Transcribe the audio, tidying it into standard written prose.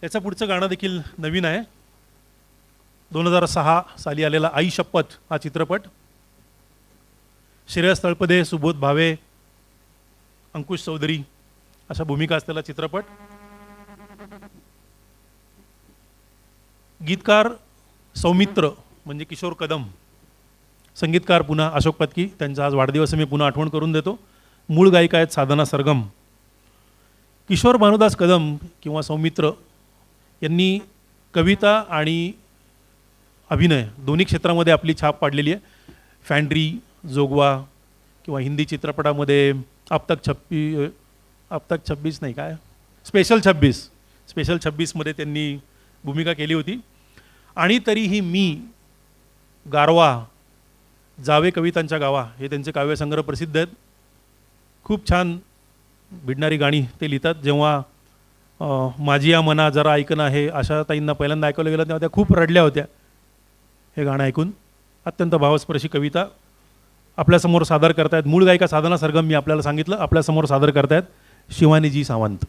याचं पुढचं गाणं देखील नवीन आहे. 2006 साली आलेला आई शपथ हा चित्रपट. श्रेयस तळपदे, सुबोध भावे, अंकुश चौधरी अशा भूमिका असलेला चित्रपट. गीतकार सौमित्र म्हणजे किशोर कदम, संगीतकार पुन्हा अशोक पत्की. त्यांचा आज वाढदिवस मी पुन्हा आठवण करून देतो. मूळ गायिका आहेत साधना सरगम. किशोर भानुदास कदम किंवा सौमित्र यांनी कविता आणि अभिनय दोन्ही क्षेत्रामध्ये आपली छाप पाडलेली आहे. फॅन्ड्री, जोगवा किंवा हिंदी चित्रपटामध्ये अब तक 26 नाही काय स्पेशल 26मध्ये त्यांनी भूमिका केली होती. आणि तरीही मी, गारवा, जावे कवितांच्या गावा हे त्यांचे काव्यसंग्रह प्रसिद्ध आहेत. खूप छान भिडणारी गाणी ते लिहितात. जेव्हा माझी या मना जरा ऐकणं हे आशा ताईंना पहिल्यांदा ऐकवलं गेलं तेव्हा त्या खूप रडल्या होत्या हे गाणं ऐकून. अत्यंत भावस्पर्शी कविता आपल्यासमोर सादर करतायत मूळ गायिका साधना सरगम. मी आपल्याला सांगितलं आपल्यासमोर सादर करतायत शिवानीजी सावंत.